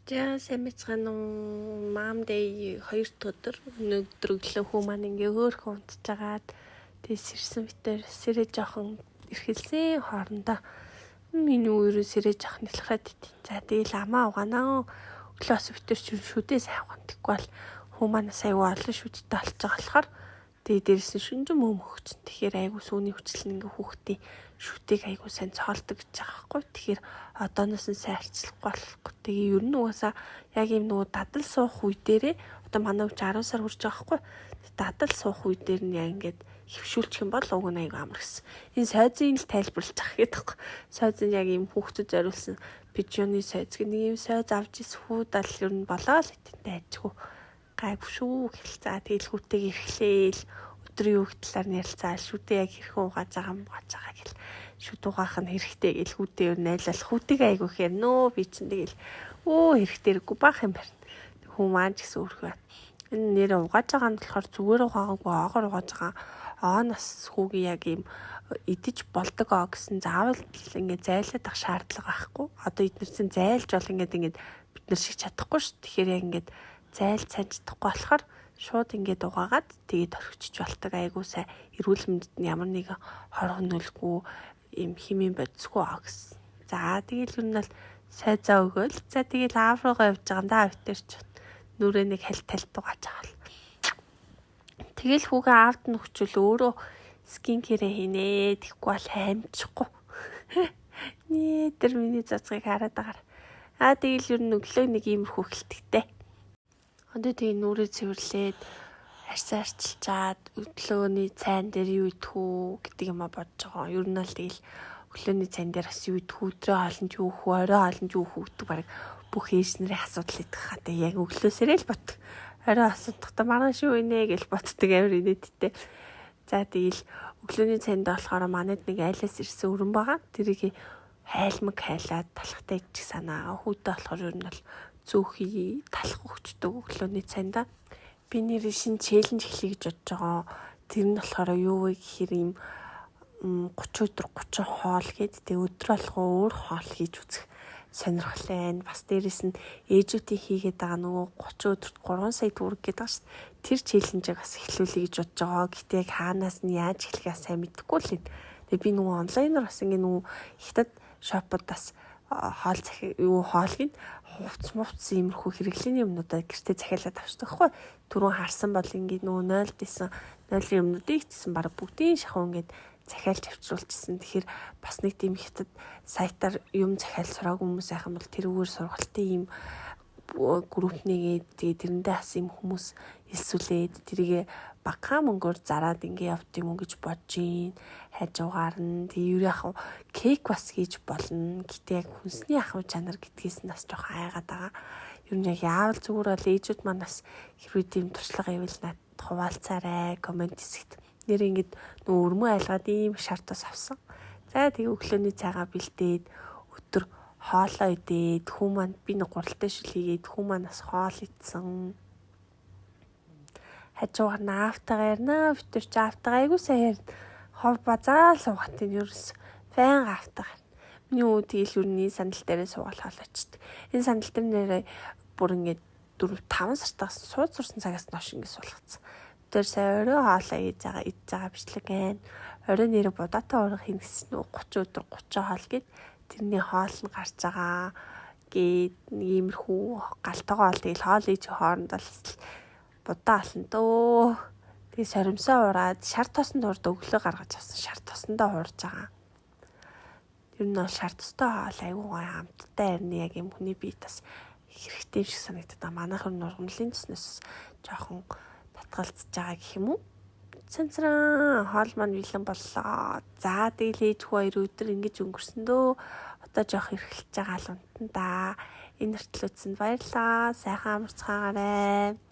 За сайн байцгаана уу. Mom Day 2 дахь өдөр өнөөдөр өглөө хүү маань ингээ хөөрхөн унтж агаад тэгээс ирсэн битэр сэрээ жоохон эрхэлсэн хоорондоо миний өөрөө сэрээ жоохон нэлхраад идэв. За тэгэл амаа угаанаа өглөөс битэр шүдээ сайхан тэггүй бол хүү маань аягүй олон шүдтэй болж байгаа болохоор тэгээ дээрээс нь шүнжин мөм өгсөн. Тэгэхээр аягүй сүүний хүчлэн ингээ хүүхдийн шүтийг аягүй сайн цоолдог гэж байгаа байхгүй. Тэгэхээр одооноос нь сайн арчлахгүй болохгүй. Тэгээ ер нь угаасаа яг юм нөгөө дадал суух үе дээрээ одоо манай өвч 10 сар хүрч байгаа байхгүй. Дадал суух үе дээр нь яг ингээд хөвшүүлчих юм бол уг нь аягүй амар гэсэн. Энэ сойзын л тайлбарлаж байгаа гэдэг байхгүй. Сойзын яг юм хүүхдэд зориулсан пижоны сойз гэх нэг юм сойз авч ирсхүүд ал ер нь болоо л этэнтэй ажгүй. Гайгүй шүү гэл. За тэгэл хүүтэйг эрхлээл өдрийн үг талаар ярилцаал шүдээ яг хэрхэн угааж байгаа гэл. Шүд угаах нь хэрэгтэй гэл хүүтэй ер нь айлал хүүтэйг айгүй хээр нөө би чинь тэгэл хэрэгтэйггүй баах юм байна. Хүн маань ч гэсэн өөрхөө. Энэ нэр угааж байгаа нь болохоор зүгээр угаагүй оогоор угааж байгаа. Оноос хүүгийн яг юм идэж болдог оо гэсэн заавал ингэ зайлаад ах шаардлага байхгүй. Одоо эдгээр чинь зайлж бол ингээд бид нар шиг чадахгүй ш. Тэгэхээр яг ингээд зайл цань чадахгүй болохоор шууд ингээд угаагаад тэгээд орхичж болдог айгуу сайн эрүүл мэндэд нь ямар нэгэн хор хөнөөлгүй юм химийн бодисгүй аа гэсэн. За тэгэл ер нь бол сайзаа өгөөл. За тэгэл аав руугаа явж байгаа юм да битэрч нүрээ нэг хальт угааж байгаа л. Тэгэл хүүгээ аавд нь өгчүүл өөрөө скин кэрэ хийнэ. Тэгэхгүй бол хаймчихгүй. Нээ тэр миний цацгийг хараад байгаа. Тэгэл ер нь өглөө нэг иймэрхүү хөлтгтэй. Одоо тэгээ нүрээ цэвэрлээд арьсаа арчилчаад өглөөний цайн дээр юу идэх үү гэдэг юм бодож байгаа. Ер нь л тэгэл өглөөний цайн дээр бас юу идэх үү, өдрөө хоолнд юу хүү, орой хоолнд юу хүү гэдэг баг бүх ээж нарын асуудал идэх хаа. Тэгээ яг өглөөсөрөө л бот. Орой асуудахтаа маргааш юу инэ гэж ботдаг амар инээдтэй. За тэгэл өглөөний цайнд болохоор манайд нэг айлаас ирсэн өрөн байгаа. Тэрийг хайлмаг хайлаад талхтай идчих санаа. Хүүтэй болохоор ер нь бол зөөхий талах өгчдөг өглөөний цайндаа. Би нэр шин челленж эхлэе гэж бодож байгаа. Тэр нь болохоор юу вэ гэхээр юм 30 өдөр 30 хоол гээд тэгээ өдөр болгоо өөр хоол хийж үзэх сонирхол байна. Бас дээрэс нь ээжүүдийн хийгээд байгаа нөгөө 30 өдөрт 3 сая төгрөг гэдэг байгаа шүү дээ. Тэр челленжийг бас эхлүүлэе гэж бодож байгаа. Гэтэ яг хаанаас нь яаж эхлэхээ сайн мэдэхгүй л юм. Тэгээ би нөгөө онлайнаар бас ингээ нөгөө хятад шопод бас хоол хоолыг хувц иймэрхүү хэрэглээний юмнуудаа гэртээ захиалаад авчдаг хгүй. Түрүүн харсан бол ингээд нөгөө 0 дэсэн 0-ын юмнуудыг хийсэн баг бүгдийн шахуу ингээд захиалж авчруулчихсан. Тэгэхээр бас нэг тийм хятад сайтаар юм захиалж сураагүй хүмүүс айхан бол тэрүүгээр сургалтын юм групп нэгээд тэгээ тэрэндээ бас юм хүмүүс элсүүлээд тэрийг багахан мөнгөөр зараад ингээ явт юм уу гэж бодож ийн. Хажуугаар нь тэгээ юу яах вэ? Кейк бас хийж болно. Гэтэ яг хүнсний ахуй чанар гэдгээс нь бас жоох айгаад байгаа. Ер нь яг яавал зүгээр бол ээжүүд манаас хэрвээ тийм туршлага ивэл надад хуваалцаарай. Комент хэсэгт. Нэр ингээд нөгөө өрмөө айлгаад ийм шаардас авсан. За тэгээ өглөөний цайгаа бэлдээд өдөр хоолоо идээд хүү маань би нэг гуралтай шүлхийгээд хүү манаас хоол идсэн. Хажуугаар нь аавтайгаа ярина. Битэр чи аавтайгаа айгуу сайн ярина. Хов базаал суугаад тийм ерөөс фэн аавтайгаа. Миний үү тэгэл өрний сандал дээрээ суугаад хоолойчд. Энэ сандал дээр нэрээ бүр ингээд 4-5 сартаас сууд сурсан цагаас нош ингээд суулгацсан. Тэр сая орой хоолоо идж байгаа бичлэг байна. Орой нэрээ будаатай ураг хийнэ гэсэн нөө 30 өдөр 30 хоол гээд тэрний хоол нь гарч байгаа гээд нэг иймэрхүү галтайгаа бол тэгэл хоол ээж хооронд бол будаа ална дөө. Тэгээ соримсоо ураад шар тосонд урд өглөө гаргаж авсан. Шар тосондоо хуурж байгаа. Ер нь бол шар тостой хоол айгүй гоё хамттай ярина яг юм хүний бие тас хэрэгтэй шиг санагдаад манайх нургамлын төснөөс жоохон татгалзаж байгаа гэх юм уу? Цэнцрэн хоол маань бэлэн боллоо. За тэгэл ээж хүү 2 өдөр ингэж өнгөрсөн дөө. Одоо жоох эргэлж байгаа л унтан да. Энэ хүртэл үзсэнд баярлалаа. Сайхан амарцгаагаарай.